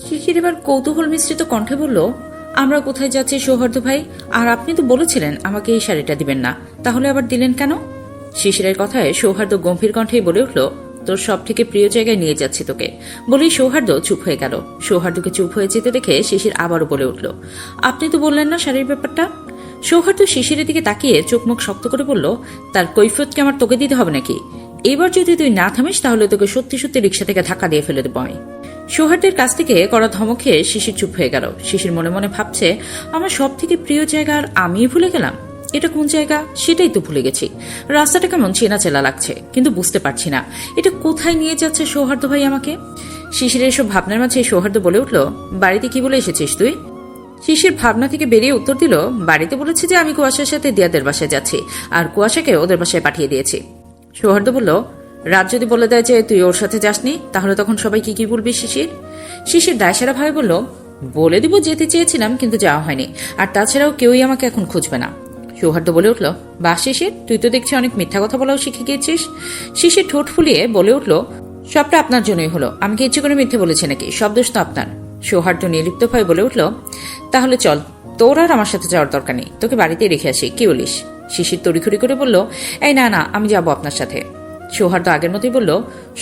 শিশির এবার কৌতূহল মিশ্রিত কণ্ঠে বলল, আমরা কোথায় যাচ্ছি সৌহার্দ্য ভাই? আর আপনি তো বলেছিলেন আমাকে এই শাড়িটা দিবেন না, তাহলে আবার দিলেন কেন? শিশিরের কথায় সৌহার্দ্য গম্ভীর কণ্ঠেই বলে উঠল, তোর সব থেকে প্রিয় জায়গায় নিয়ে যাচ্ছি তোকে। বলেই সৌহার্দ্য চুপ হয়ে গেল। সৌহার্দ্যকে চুপ হয়ে যেতে দেখে শিশির আবারও বলে উঠল, আপনি তো বললেন না শাড়ির ব্যাপারটা। সৌহার্দ্য শিশিরের দিকে তাকিয়ে চোখ মুখ শক্ত করে বলল, তার কৈফিয়তকে আমার তোকে দিতে হবে নাকি? এবার যদি তুই না থামিস তাহলে তোকে সত্যি সত্যি রিক্সা থেকে ধাক্কা দিয়ে ফেলে দেবো আমি। সৌহার্দ্যের কাছ থেকে করা ধমক খেয়ে শিশির চুপ হয়ে গেল। শিশির মনে মনে ভাবছে, আমার সব থেকে প্রিয় জায়গা আর আমি ভুলে গেলাম। এটা কোন জায়গা সেটাই তো ভুলে গেছি। রাস্তাটা কেমন চেনা চেনা লাগছে, কিন্তু বুঝতে পারছি না এটা কোথায় নিয়ে যাচ্ছে সৌহার্দ্য ভাই আমাকে। শিশিরের এসব ভাবনার মাঝে সৌহার্দ্য বলে উঠল, বাড়িতে কি বলে এসেছিস তুই? শিশির ভাবনা থেকে বেরিয়ে উত্তর দিল, বাড়িতে বলেছি যে আমি কুয়াশার সাথে দিয়াদের বাসায় যাচ্ছি, আর কুয়াশাকে ওদের বাসায় পাঠিয়ে দিয়েছি। সৌহার্দ্য বলল, রাত যদি বলে দেয় যে তুই ওর সাথে যাসনি, তাহলে তখন সবাই কি কি বলবি শিশির? শিশির দায়সারা ভাবে বলল, বলে দিব যেতে চেয়েছিলাম কিন্তু যাওয়া হয়নি, আর তাছাড়াও কেউই আমাকে এখন খুঁজবে না। সৌহার্দ্য বলে উঠল, বাহ শিশির, তুই তো দেখছি অনেক মিথ্যা কথা বলাও শিখে গিয়েছিস। শিশির ঠোঁট ফুলিয়ে বলে উঠল, সবটা আপনার জন্যই হলো, আমি কি ইচ্ছে করে মিথ্যে বলেছি নাকি? সব দোষ তো আপনার। সৌহার্দ্য নির্লিপ্ত ভয়ে বলে উঠল, তাহলে চল, তোর আর আমার সাথে যাওয়ার দরকার নেই, তোকে বাড়িতে রেখে আসি, কি বলিস? শিশির তড়িখড়ি করে বলল, এই না না, আমি যাবো আপনার সাথে। সৌহার্দ্য আগের মতোই বলল,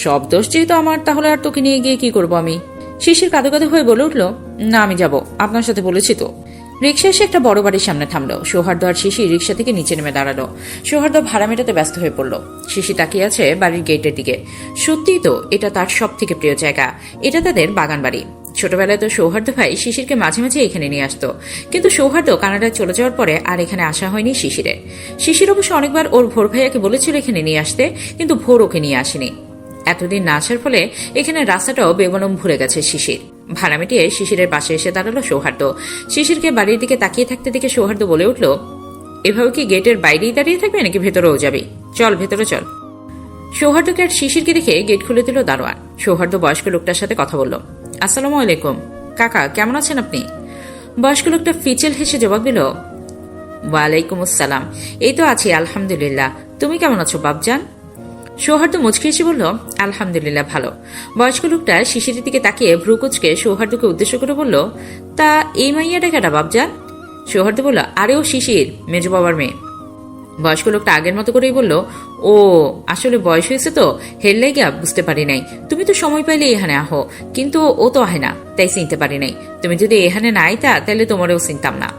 সব দোষ যেহেতু আমার, তাহলে আর তোকে নিয়ে গিয়ে কি করবো আমি? শিশির কাঁদো কাঁদো হয়ে বলে উঠল, না আমি যাব, আপনার সাথে বলেছি তো। রিক্সা এসে একটা বড় বাড়ির সামনে থামলো। সৌহার্দ্য আর শিশির রিক্সা থেকে নিচে নেমে দাঁড়ালো। সৌহার্দ্য ভাড়া মেটাতে ব্যস্ত হয়ে পড়ল। শিশির তাকিয়ে আছে বাড়ির গেটের দিকে। সত্যিই তো এটা তার সব থেকে প্রিয় জায়গা, এটা তাদের বাগান বাড়ি। ছোটবেলায় তো সৌহার্দ্য ভাই শিশিরকে মাঝে মাঝে এখানে নিয়ে আসতো, কিন্তু সৌহার্দ্য কানাডায় চলে যাওয়ার পরে আর এখানে আসা হয়নি শিশিরের। শিশির অবশ্য অনেকবার ওর ভোর ভাইয়াকে বলেছিল এখানে নিয়ে আসতে, কিন্তু ভোর ওকে নিয়ে আসেনি। এতদিন না আসার ফলে এখানে রাস্তাটাও বেগনম ভুলে গেছে শিশির। ভাড়া মিটিয়ে শিশিরের পাশে এসে দাঁড়ালো সৌহার্দ্য। শিশিরকে বাড়ির দিকে তাকিয়ে থাকতে দেখে সৌহার্দ্য বলে উঠল, এভাবে কি গেটের বাইরেই দাঁড়িয়ে থাকবে নাকি ভেতরেও যাবি? চল ভেতরে চল। সৌহার্দ্যকে আর শিশিরকে দেখে গেট খুলে দিল দারোয়ান। সৌহার্দ্য বয়স্ক লোকটার সাথে কথা বলল, আসসালামু আলাইকুম কাকা, কেমন আছেন আপনি? বয়স্ক লোকটা ফিচেল হেসে জবাব দিল, ওয়ালাইকুম আসসালাম, এই তো আছি আলহামদুলিল্লাহ, তুমি কেমন আছো বাপজান? সৌহার্দ্য মুচকি এসে বলল, আলহামদুলিল্লাহ ভালো। বয়স্ক লোকটা শিশিরের দিকে তাকিয়ে ভ্রুকুচকে সৌহার্দ্যকে উদ্দেশ্য করে বলল, তা এই মাইয়াটা কেটা বাপজান? সৌহার্দ্য বলল, আরে ও শিশির, মেজো বাবার মেয়ে। বয়স্ক লোকটা আগের মতো করেই বলল, ও আসলে বয়স হয়েছে তো, হেললাই গিয়া বুঝতে পারি নাই, তুমি তো সময় পাইলে এখানে আহো, কিন্তু ও তো আহে না, তাই চিনতে পারি নাই। তুমি যদি এখানে না আইতা তাহলে তোমারও চিনতাম না।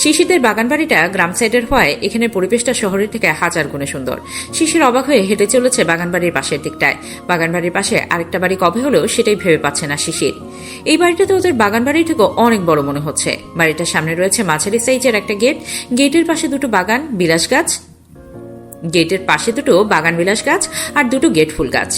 শিশিরদের বাগান বাড়িটা গ্রাম সাইডের হওয়ায় এখানে পরিবেশটা শহরের থেকে হাজার গুণে সুন্দর। শিশির অবাক হয়ে হেঁটে চলেছে বাগান বাড়ির পাশের দিকটায়। বাগান বাড়ির পাশে আরেকটা বাড়ি কবে হলো সেটাই ভেবে পাচ্ছে না শিশির। এই বাড়িটাতে ওদের বাগান বাড়ির থেকে অনেক বড় মনে হচ্ছে। বাড়িটার সামনে রয়েছে মাঝারি সাইজের একটা গেট, গেটের পাশে দুটো বাগান বিলাস গাছ, গেটের পাশে দুটো বাগান বিলাস গাছ আর দুটো গেট ফুল গাছ।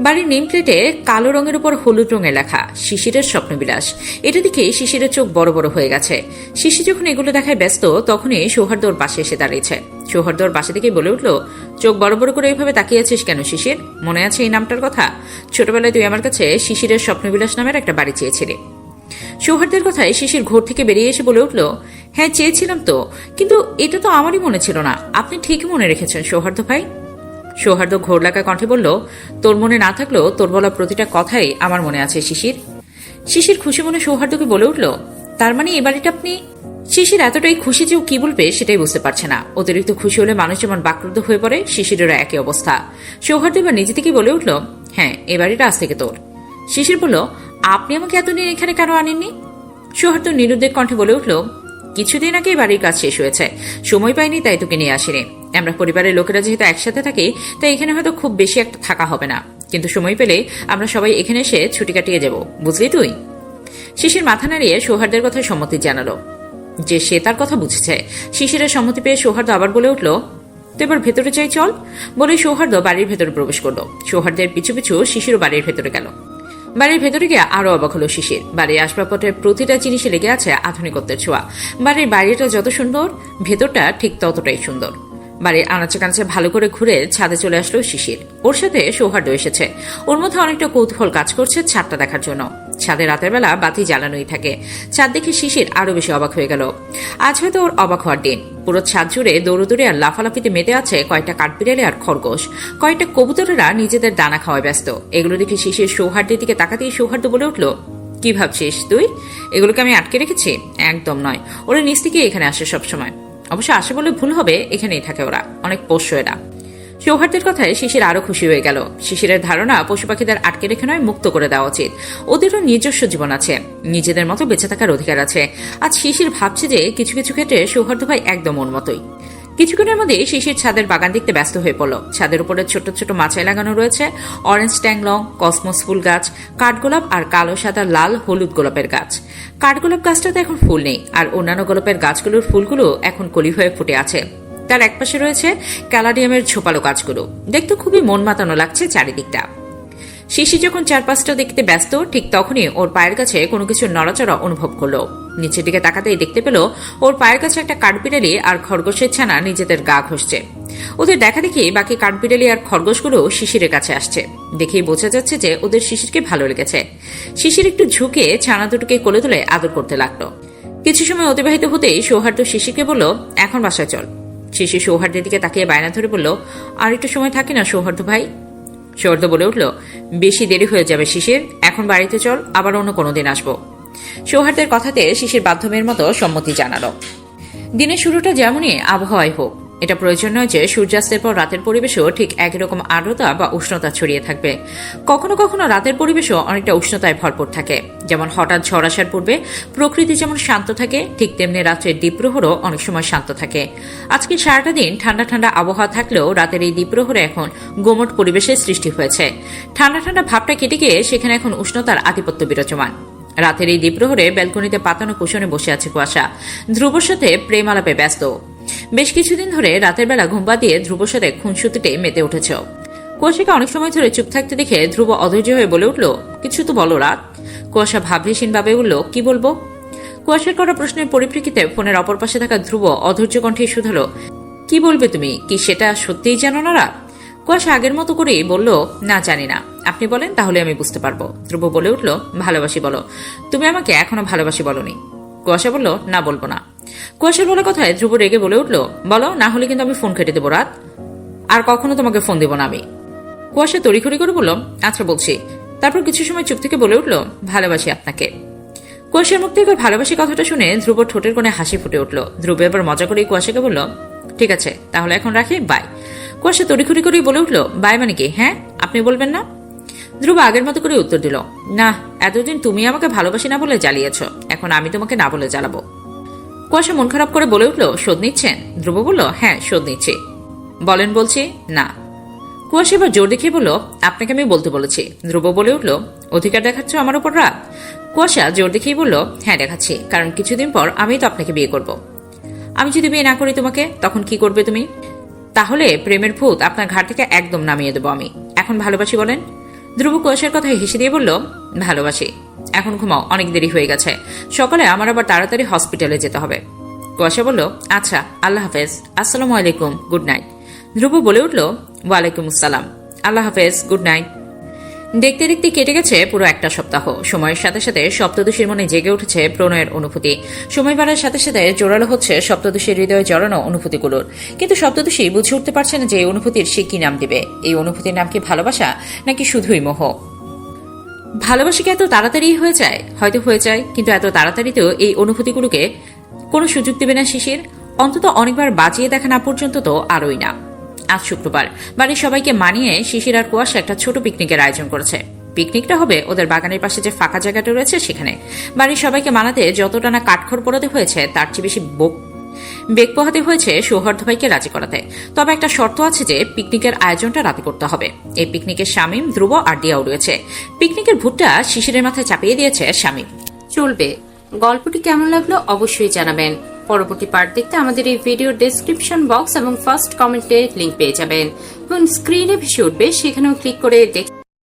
বাড়ির নেম প্লেটে কালো রঙের উপর হলুদ রঙে লেখা শিশিরের স্বপ্নবিলাস। এটা দেখে শিশিরের চোখ বড় বড় হয়ে গেছে। শিশির যখন এগুলো দেখায় ব্যস্ত, তখনই সৌহার্দ্য ওর পাশে এসে দাঁড়িয়েছে। সৌহার্দ্য ওর পাশে থেকে বলে উঠল, চোখ বড় বড় করে এইভাবে তাকিয়ে আছিস কেন শিশির? মনে আছে এই নামটার কথা? ছোটবেলায় তুই আমার কাছে শিশিরের স্বপ্নবিলাস নামের একটা বাড়ি চেয়েছিলি। সৌহার্দ্যের কথায় শিশির ঘর থেকে বেরিয়ে এসে বলে উঠল, হ্যাঁ চেয়েছিলাম তো, কিন্তু এটা তো আমারই মনে ছিল না। আপনি ঠিকই মনে রেখেছেন সৌহার্দ্য ভাই। সৌহার্দ্য ঘোর লাগা কণ্ঠে বলল, তোর মনে না থাকলেও তোর বলা প্রতিটা কথাই আমার মনে আছে শিশির। শিশির খুশি মনে সৌহার্দ্যকে বলে উঠল, তার মানে এ বাড়িটা আপনি? শিশির এতটাই খুশি যে ও কি বলবে সেটাই বুঝতে পারছে না। অতিরিক্ত খুশি হলে মানুষ যেমন বাকরুদ্ধ হয়ে পড়ে, শিশিরেরও একই অবস্থা। সৌহার্দ্য এবার নিজে থেকে বলে উঠল, হ্যাঁ এ বাড়িটা আজ থেকে তোর। শিশির বলল, আপনি আমাকে এতদিন এখানে কেন আনেননি? সৌহার্দ্য নিরুদ্বেগ কণ্ঠে বলে উঠল, কিছুদিন আগে বাড়ির কাজ শেষ হয়েছে, সময় পাইনি তাই তোকে নিয়ে আসিনি। আমরা পরিবারের লোকেরা যেহেতু একসাথে থাকি, তাই এখানে হয়তো খুব বেশি একটা থাকা হবে না, কিন্তু সময় পেলে আমরা সবাই এখানে এসে ছুটি কাটিয়ে যাব, বুঝলি তুই? শিশির মাথা নাড়িয়ে সৌহার্দ্যের কথায় সম্মতি জানালো যে সে তার কথা বুঝেছে। শিশিরের সম্মতি পেয়ে সৌহার্দ্য আবার বলে উঠল, তো এবার ভেতরে চাই চল। বলে সৌহার্দ্য বাড়ির ভেতরে প্রবেশ করলো। সৌহার্দ্যের পিছু পিছু শিশিরও বাড়ির ভেতরে গেল। বাড়ির ভেতরে গিয়ে আরো অবাক হলো শিশির। বাড়ির আসবাবপত্রের প্রতিটা জিনিসে লেগে আছে আধুনিকত্বের ছোঁয়া। বাড়ির বাইরেটা যত সুন্দর, ভেতরটা ঠিক ততটাই সুন্দর। বাড়ির আনাচে কানাচে ভালো করে ঘুরে ছাদে চলে আসলো শিশির। ওর সাথে সৌহার্দ্য এসেছে। ওর মধ্যে অনেকটা কৌতূহল কাজ করছে ছাদটা দেখার জন্য। ছাদে রাতের বেলা বাতি জ্বালানোই থাকে। ছাদ দেখে শিশির আরো বেশি অবাক হয়ে গেল। আজ হয়তো ওর অবাক হওয়ার দিন। পুরো ছাদ জুড়ে দৌড়দৌড়ে আর লাফালাফিতে মেতে আছে কয়েকটা কাঠবিড়ালি আর খরগোশ। কয়েকটা কবুতরেরা নিজেদের দানা খাওয়ায় ব্যস্ত। এগুলো দেখে শিশির সৌহার্দ্যের দিকে তাকাতেই সৌহার্দ্য বলে উঠল, কি ভাবছিস তুই? এগুলোকে আমি আটকে রেখেছি? একদম নয়, ওরা নিচ থেকে এখানে আসে সবসময়। অবশ্য আসে বলে ভুল হবে, এখানেই থাকে ওরা, অনেক পোষ্য এরা। সৌহার্দ্যের কথায় শিশির আরো খুশি হয়ে গেল। শিশিরের ধারণা পশু পাখিদের আটকে রেখে নয়, মুক্ত করে দেওয়া উচিত। ওদেরও নিজস্ব জীবন আছে, নিজেদের মতো বেঁচে থাকার অধিকার আছে। আজ শিশির ভাবছে যে কিছু কিছু ক্ষেত্রে সৌহার্দ্য ভাই একদম ওর মতোই। কিছুক্ষণের মধ্যে শিশির ছাদের বাগান দেখতে ব্যস্ত হয়ে পড়ল। ছাদের উপরে ছোট ছোট মাচায় লাগানো রয়েছে অরেঞ্জ ট্যাংলং, কসমস ফুল গাছ, কাঠগোলাপ আর কালো সাদা লাল হলুদ গোলাপের গাছ। কাঠগোলাপ গাছটাতে এখন ফুল নেই, আর অন্যান্য গোলাপের গাছগুলোর ফুলগুলো এখন কলি হয়ে ফুটে আছে। তার একপাশে রয়েছে ক্যালাডিয়ামের ঝোপালো গাছগুলো। দেখতে খুবই মন মাতানো লাগছে চারিদিকটা। শিশির যখন চারপাশটা দেখতে ব্যস্ত, ঠিক তখনই ওর পায়ের কাছে কোনো কিছু নড়াচড়া অনুভব করলো। নিচের দিকে তাকাতেই দেখতে পেল ওর পায়ের কাছে একটা কাঠবিড়ালি আর খরগোশের ছানা নিজেদের গা ঘষছে। ওদের দেখা দেখি বাকি কাঠবিড়ালি আর খরগোশগুলো শিশিরের কাছে আসছে। দেখেই বোঝা যাচ্ছে যে ওদের শিশিরকে ভালো লেগেছে। শিশির একটু ঝুঁকে ছানা দুটোকে কোলে তুলে আদর করতে লাগলো। কিছু সময় অতিবাহিত হতেই সৌহার্দ্য শিশিরকে বলল, এখন বাসায় চল। শিশির সৌহার্দ্যের দিকে তাকিয়ে বায়না ধরে বলল, আর একটু সময় থাকে না সৌহার্দ্য ভাই? সৌহার্দ্য বলে উঠল, বেশি দেরি হয়ে যাবে শিশির, এখন বাড়িতে চল, আবার অন্য কোনোদিন আসবো। সৌহার্দ্যের কথাতে শিশির বাধ্যমের মতো সম্মতি জানালো। দিনের শুরুটা যেমনই আবহাওয়ায় হোক, এটা প্রয়োজন নয় যে সূর্যাস্তের পর রাতের পরিবেশও ঠিক একই রকম আর্দ্রতা বা উষ্ণতা ছড়িয়ে থাকবে। কখনো কখনো রাতের পরিবেশও অনেকটা উষ্ণতায় ভরপুর থাকে। যেমন হঠাৎ ঝড় আসার পূর্বে প্রকৃতি যেমন শান্ত থাকে, ঠিক তেমনি রাত্রের দ্বীপ্রহরও অনেক সময় শান্ত থাকে। আজকে সারাটা দিন ঠান্ডা ঠান্ডা আবহাওয়া থাকলেও রাতের এই দ্বীপ্রহরে এখন গোমট পরিবেশের সৃষ্টি হয়েছে। ঠান্ডা ঠান্ডা ভাবটা কেটে গিয়ে সেখানে এখন উষ্ণতার আধিপত্য বিরাজমান। রাতের এই দ্বীপ্রহরে ব্যালকনিতে পাতানো কুশনে বসে আছে কুয়াশা। ধ্রুবর সাথে প্রেম আলাপে ব্যস্ত। বেশ কিছুদিন ধরে রাতের বেলা ঘুম দিয়ে ধ্রুবর সাথে খুনসুটিতে মেতে উঠেছ। কুয়াশাকে অনেক সময় ধরে চুপ থাকতে দেখে ধ্রুব অধৈর্য হয়ে বলে উঠল, কিছু তো বলো রাত। কুয়াশা ভাবলেশীন ভাবে বলল, কি বলবো? কুয়াশার করা প্রশ্নের পরিপ্রেক্ষিতে ফোনের অপর পাশে থাকা ধ্রুব অধৈর্য কণ্ঠে শুধালো, কি বলবে তুমি? কি সেটা সত্যিই জানো না রাত? কুয়াশা আগের মতো করেই বলল, না জানি না, আপনি বলেন তাহলে আমি বুঝতে পারবো। ধ্রুব বলে উঠল, ভালোবাসি বলো। তুমি আমাকে এখনো ভালোবাসি বলনি। কুয়াশা বলল, না বলবো না। কুয়াশার বলা কথায় ধ্রুব রেগে বলে উঠল, বলো, না হলে কিন্তু আমি ফোন কেটে দেবো রাত, আর কখনো তোমাকে ফোন দেবো না আমি। কুয়াশা তড়িঘড়ি করে বলল, আচ্ছা বলছি। তারপর কিছু সময় চুপ থেকে বলে উঠল, ভালোবাসি আপনাকে। কুয়াশার মুখ থেকে ভালোবাসি কথাটা শুনে ধ্রুব ঠোঁটের কোণে হাসি ফুটে উঠল। ধ্রুব এবার মজা করে কুয়াশাকে বলল, ঠিক আছে তাহলে এখন রাখি, বাই। কুয়াশা তড়িঘড়ি করেই বলে উঠল, বাই মানে কি? হ্যাঁ, আপনি বলবেন না? ধ্রুব আগের মতো করে উত্তর দিল, না, এতদিন তুমি আমাকে ভালোবাসি না বলে জ্বালিয়েছ, এখন আমি তোমাকে না বলে জ্বালাবো। কুয়াশা মন খারাপ করে বলে উঠল, শোধ নিচ্ছেন? ধ্রুব বলল, হ্যাঁ শোধ নিচ্ছি। বলেন বলছি না। কুয়াশা এবার জোর দেখিয়ে বলল, আপনাকে আমি বলতে বলেছি। ধ্রুব বলে উঠল, অধিকার দেখাচ্ছ আমার উপর রাত? কুয়াশা জোর দেখিয়ে বলল, হ্যাঁ দেখাচ্ছি, কারণ কিছুদিন পর আমি তো আপনাকে বিয়ে করব। আমি যদি বিয়ে না করি তোমাকে, তখন কি করবে তুমি? তাহলে প্রেমের ভূত আপনার ঘাট থেকে একদম নামিয়ে দেবো আমি। এখন ভালোবাসি বলেন। ধ্রুব কুয়াশার কথায় হেসে দিয়ে বলল, ভালোবাসি। এখন ঘুমাও, অনেক দেরি হয়ে গেছে, সকালে আমার আবার তাড়াতাড়ি হসপিটালে যেতে হবে। কুয়াশা বলল, আচ্ছা, আল্লাহ হাফেজ, আসসালামু আলাইকুম, গুড নাইট। ধ্রুব বলে উঠল, ওয়ালাইকুম আসসালাম, আল্লাহ হাফেজ, গুড নাইট। দেখতে দেখতে কেটে গেছে পুরো একটা সপ্তাহ। সময়ের সাথে সাথে সপ্তদশীর মনে জেগে উঠেছে প্রণয়ের অনুভূতি। সময় বাড়ার সাথে সাথে জোরালো হচ্ছে সপ্তদশীর হৃদয়ে জড়ানো অনুভূতিগুলোর। কিন্তু সপ্তদশী বুঝে উঠতে পারছে না যে এই অনুভূতির সে কি নাম দিবে। এই অনুভূতির নাম কি ভালোবাসা, নাকি শুধুই মোহ? ভালোবাসা কি এত তাড়াতাড়ি হয়ে যায়? হয়তো হয়ে যায়, কিন্তু এত তাড়াতাড়িতেও এই অনুভূতিগুলোকে কোনো সুযোগ দেবে না শিশির। অন্তত অনেকবার বাঁচিয়ে দেখা না পর্যন্ত তো আরই না। আজ শুক্রবার বাড়ির সবাইকে মানিয়ে শিশির আর কুয়াশা একটা ছোট পিকনিকের আয়োজন করেছে। পিকনিকটা হবে ওদের বাগানের পাশে যে ফাঁকা জায়গাটা রয়েছে সেখানে। বাড়ির সবাইকে মানাতে যতটা না কাঠখড় পোড়াতে হয়েছে, তার চেয়ে বেশি বেগ পোহাতে হয়েছে সৌহার্দ্য ভাইকে রাজি করাতে। তবে একটা শর্ত আছে যে পিকনিকের আয়োজনটা রাতে করতে হবে। এই পিকনিকের শামীম, ধ্রুব আর দিয়াও রয়েছে। পিকনিকের ভূতটা শিশিরের মাথায় চাপিয়ে দিয়েছে শামীম। চলবে। গল্পটি কেমন লাগলো অবশ্যই জানাবেন। পরবর্তী পার্ট দেখতে আমাদের এই ভিডিওর ডেসক্রিপশন বক্স এবং ফার্স্ট কমেন্টে লিংক পেয়ে যাবেন এবং স্ক্রিনে ভেসে উঠবে, সেখানেও ক্লিক করে দেখে